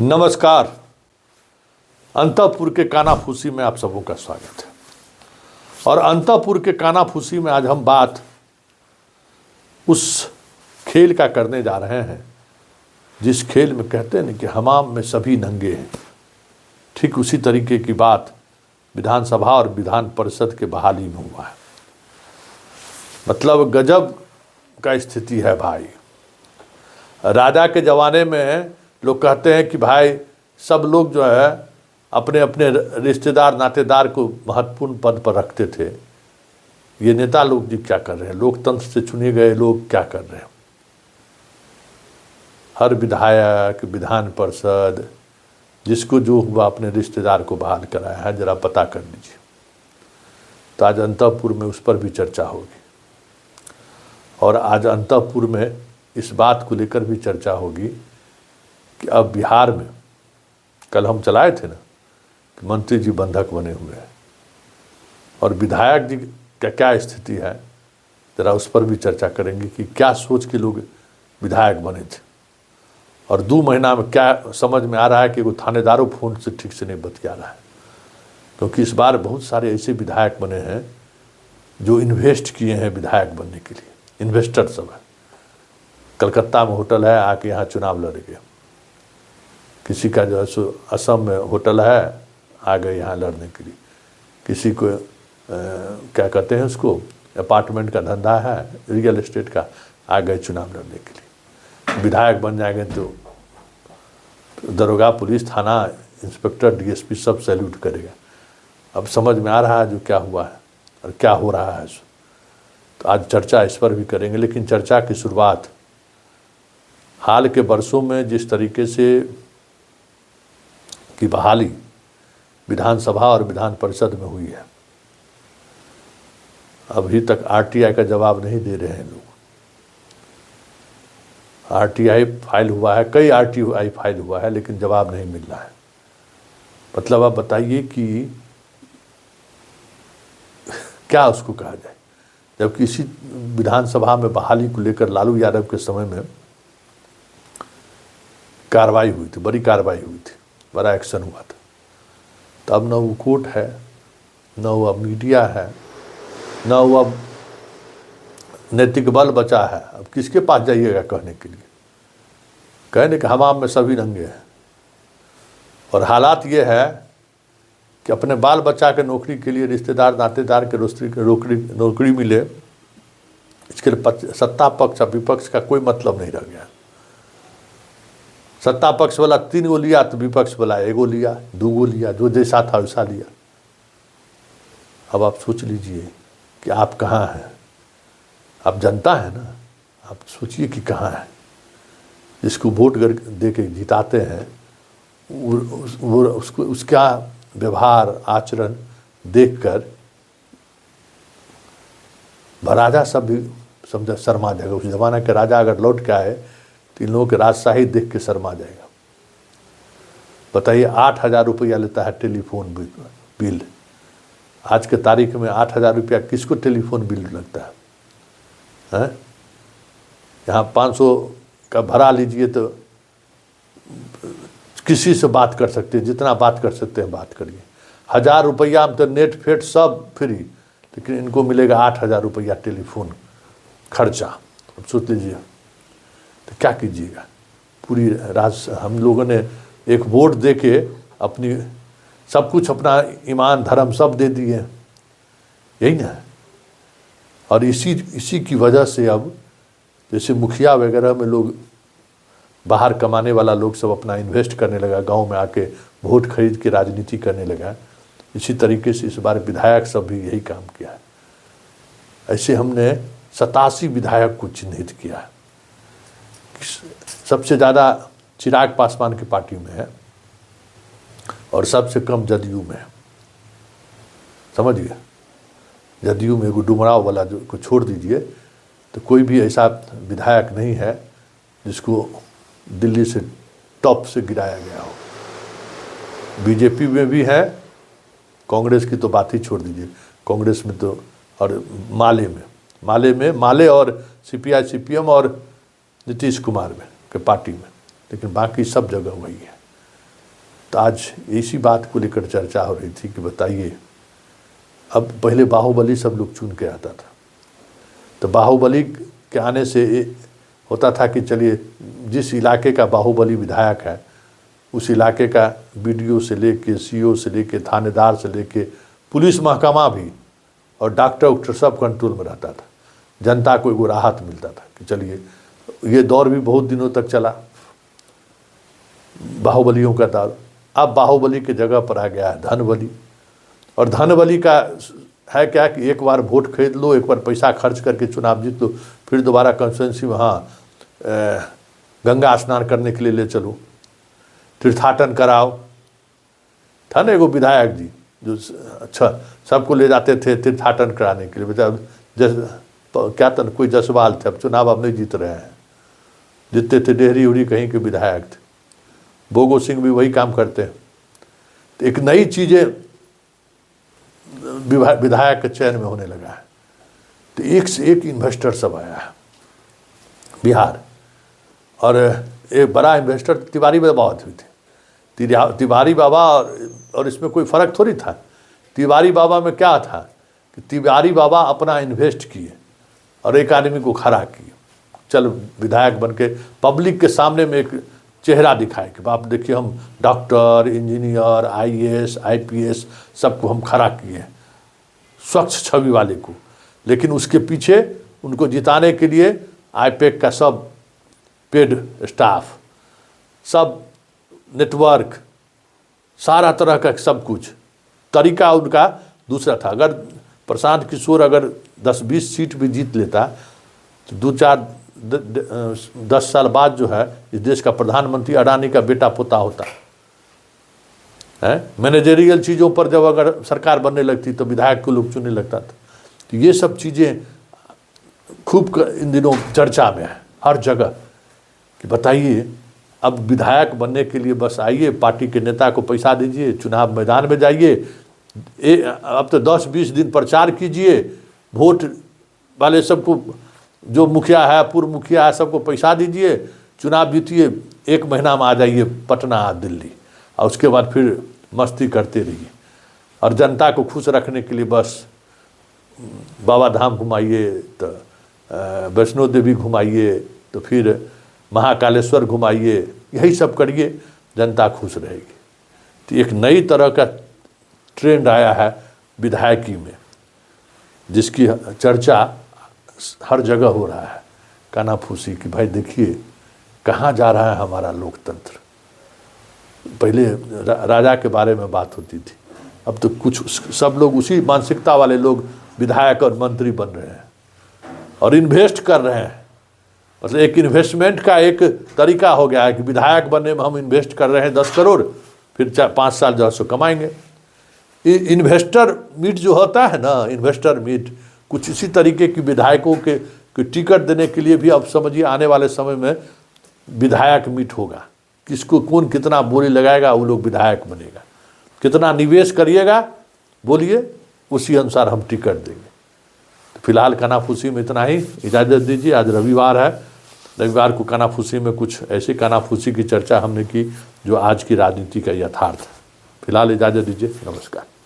नमस्कार। अंतःपुर के कानाफूसी में आप सबों का स्वागत है। और अंतःपुर के कानाफूसी में आज हम बात उस खेल का करने जा रहे हैं जिस खेल में कहते हैं कि हमाम में सभी नंगे हैं। ठीक उसी तरीके की बात विधानसभा और विधान परिषद के बहाली में हुआ है। मतलब गजब का स्थिति है भाई। राजा के ज़माने में लोग कहते हैं कि भाई सब लोग जो है अपने अपने रिश्तेदार नातेदार को महत्वपूर्ण पद पर रखते थे। ये नेता लोग जी क्या कर रहे हैं? लोकतंत्र से चुने गए लोग क्या कर रहे हैं? हर विधायक, विधान परिषद, जिसको जो हुआ अपने रिश्तेदार को बहाल कराया है। जरा पता कर लीजिए। तो आज अंतःपुर में उस पर भी चर्चा होगी और आज अंतःपुर में इस बात को लेकर भी चर्चा होगी कि अब बिहार में कल हम चलाए थे ना कि मंत्री जी बंधक बने हुए हैं और विधायक जी का क्या स्थिति है, ज़रा उस पर भी चर्चा करेंगे कि क्या सोच के लोग विधायक बने थे। और 2 महीना में क्या समझ में आ रहा है कि वो थानेदारों फ़ोन से ठीक से नहीं बतिया रहा है, क्योंकि इस बार बहुत सारे ऐसे विधायक बने हैं जो इन्वेस्ट किए हैं विधायक बनने के लिए। इन्वेस्टर सब है। कलकत्ता में होटल है, आके यहाँ चुनाव लड़ गए। किसी का जो है सो असम में होटल है, आ गए यहाँ लड़ने के लिए। किसी को क्या कहते हैं उसको, अपार्टमेंट का धंधा है, रियल एस्टेट का, आ गए चुनाव लड़ने के लिए। विधायक बन जाएंगे तो दरोगा, पुलिस, थाना इंस्पेक्टर, डीएसपी सब सैल्यूट करेगा। अब समझ में आ रहा है जो क्या हुआ है और क्या हो रहा है। तो आज चर्चा इस पर भी करेंगे, लेकिन चर्चा की शुरुआत हाल के वर्षों में जिस तरीके से की बहाली विधानसभा और विधान परिषद में हुई है, अभी तक आरटीआई का जवाब नहीं दे रहे हैं लोग। आरटीआई फाइल हुआ है, कई आरटीआई फाइल हुआ है, लेकिन जवाब नहीं मिल रहा है। मतलब आप बताइए कि क्या उसको कहा जाए, जब किसी विधानसभा में बहाली को लेकर लालू यादव के समय में कार्रवाई हुई थी, बड़ी कार्रवाई हुई थी, बड़ा एक्शन हुआ था। तो अब न वो कोर्ट है, न वो मीडिया है, न वो अब नैतिक बल बचा है। अब किसके पास जाइएगा कहने के लिए? कहने कि हमाम में सभी नंगे हैं। और हालात ये है कि अपने बाल बच्चा के नौकरी के लिए, रिश्तेदार नातेदार के नौकरी मिले, इसके लिए सत्ता पक्ष और विपक्ष का कोई मतलब नहीं रह गया। सत्ता पक्ष वाला 3 गो लिया तो विपक्ष वाला 1 गो लिया, 2 गो लिया, जो जैसा था वैसा लिया। अब आप सोच लीजिए कि आप कहाँ हैं? आप जनता है ना, आप सोचिए कि कहाँ है। जिसको वोट दे के जिताते हैं वो उसको उसका व्यवहार आचरण देखकर राजा सब भी समझा शर्मा जाएगा। उस जमाना के राजा अगर लौट के आए तो इन लोगों के राजशाही देख के शर्मा जाएगा। बताइए, 8,000 रुपया लेता है टेलीफोन बिल। आज के तारीख में 8,000 रुपया किसको टेलीफोन बिल लगता है? यहाँ 500 का भरा लीजिए तो किसी से बात कर सकते हैं, जितना बात कर सकते हैं बात करिए। 1,000 रुपया में तो नेट फेट सब फ्री, लेकिन इनको मिलेगा 8,000 रुपया टेलीफोन खर्चा। अब सोच लीजिए तो क्या कीजिएगा। पूरी हम लोगों ने एक वोट दे के अपनी सब कुछ, अपना ईमान धर्म सब दे दिए, यही ना। और इसी की वजह से अब जैसे मुखिया वगैरह में लोग, बाहर कमाने वाला लोग सब अपना इन्वेस्ट करने लगा, गांव में आके वोट खरीद के राजनीति करने लगा। इसी तरीके से इस बार विधायक सब भी यही काम किया है। ऐसे हमने 87 विधायक को चिन्हित किया है। सबसे ज़्यादा चिराग पासवान की पार्टी में है और सबसे कम जदयू में है। समझ गया? जदयू में एगो डुमराव वाला जो को छोड़ दीजिए तो कोई भी ऐसा विधायक नहीं है जिसको दिल्ली से टॉप से गिराया गया हो। बीजेपी में भी है, कांग्रेस की तो बात ही छोड़ दीजिए। कांग्रेस में तो, और माले और सीपीआई सीपीएम और नीतीश कुमार में के पार्टी में, लेकिन बाकी सब जगह वही है। तो आज इसी बात को लेकर चर्चा हो रही थी कि बताइए, अब पहले बाहुबली सब लोग चुन के आता था, तो बाहुबली के आने से होता था कि चलिए जिस इलाके का बाहुबली विधायक है उस इलाके का बीडीओ से लेके सीओ से लेके थानेदार से लेके पुलिस महकमा भी और डॉक्टर उक्टर सब कंट्रोल में रहता था। जनता को एगो राहत मिलता था कि चलिए, ये दौर भी बहुत दिनों तक चला बाहुबलियों का दौर। अब बाहुबली की जगह पर आ गया है धनबली, और धनबली का है क्या कि एक बार वोट खरीद लो, एक बार पैसा खर्च करके चुनाव जीत लो, फिर दोबारा कंस्टिट्यूंसी में गंगा स्नान करने के लिए ले चलो, तीर्थाटन कराओ। था ना एगो विधायक जी जो अच्छा सबको ले जाते थे तीर्थाटन कराने के लिए, बेटा क्या था कोई जसवाल थे, अब चुनाव अब नहीं जीत रहे हैं, जीतते थे डेहरी उड़ी कहीं के विधायक थे, बोगो सिंह भी वही काम करते हैं। तो एक नई चीज़ें विधायक के चयन में होने लगा है, तो एक से एक इन्वेस्टर सब आया है बिहार। और एक बड़ा इन्वेस्टर तिवारी बाबा हुए थे, तिवारी बाबा, और इसमें कोई फ़र्क थोड़ी था। तिवारी बाबा में क्या था कि तिवारी बाबा अपना इन्वेस्ट किए और एक आदमी को खड़ा किए, चल विधायक बन के पब्लिक के सामने में एक चेहरा दिखाए कि बाप देखिए हम डॉक्टर, इंजीनियर, आईएएस, आईपीएस सबको हम खड़ा किए, स्वच्छ छवि वाले को। लेकिन उसके पीछे उनको जिताने के लिए आईपैक का सब पेड स्टाफ, सब नेटवर्क, सारा तरह का सब कुछ तरीका उनका दूसरा था। अगर प्रशांत किशोर अगर 10-20 सीट भी जीत लेता तो 10 साल बाद जो है इस देश का प्रधानमंत्री अडानी का बेटा पोता होता है। मैनेजरियल चीज़ों पर जब अगर सरकार बनने लगती तो विधायक को लोग चुनने लगता था। तो ये सब चीज़ें खूब इन दिनों चर्चा में है हर जगह कि बताइए, अब विधायक बनने के लिए बस आइए, पार्टी के नेता को पैसा दीजिए, चुनाव मैदान में जाइए, अब तो 10-20 दिन प्रचार कीजिए, वोट वाले सबको जो मुखिया है, पूर्व मुखिया है, सबको पैसा दीजिए, चुनाव जीतिए, 1 महीना में आ जाइए पटना, दिल्ली, और उसके बाद फिर मस्ती करते रहिए। और जनता को खुश रखने के लिए बस बाबा धाम घुमाइए, तो वैष्णो देवी घुमाइए, तो फिर महाकालेश्वर घुमाइए, यही सब करिए, जनता खुश रहेगी। तो एक नई तरह का ट्रेंड आया है विधायकी में, जिसकी चर्चा हर जगह हो रहा है, कानाफूसी की। भाई देखिए कहाँ जा रहा है हमारा लोकतंत्र। पहले राजा के बारे में बात होती थी, अब तो कुछ सब लोग उसी मानसिकता वाले लोग विधायक और मंत्री बन रहे हैं और इन्वेस्ट कर रहे हैं। मतलब एक इन्वेस्टमेंट का एक तरीका हो गया है कि विधायक बनने में हम इन्वेस्ट कर रहे हैं 10 करोड़, फिर 5 साल जो है सो कमाएंगे। इन्वेस्टर मीट जो होता है ना, इन्वेस्टर मीट, कुछ इसी तरीके की विधायकों के टिकट देने के लिए भी अब समझिए आने वाले समय में विधायक मीट होगा। किसको कौन कितना बोली लगाएगा वो लोग विधायक बनेगा, कितना निवेश करिएगा बोलिए, उसी अनुसार हम टिकट देंगे। तो फिलहाल कानाफूसी में इतना ही, इजाज़त दीजिए। आज रविवार है, रविवार को कानाफूसी में कुछ ऐसी कानाफूसी की चर्चा हमने की जो आज की राजनीति का यथार्थ है। फिलहाल इजाज़त दीजिए, नमस्कार।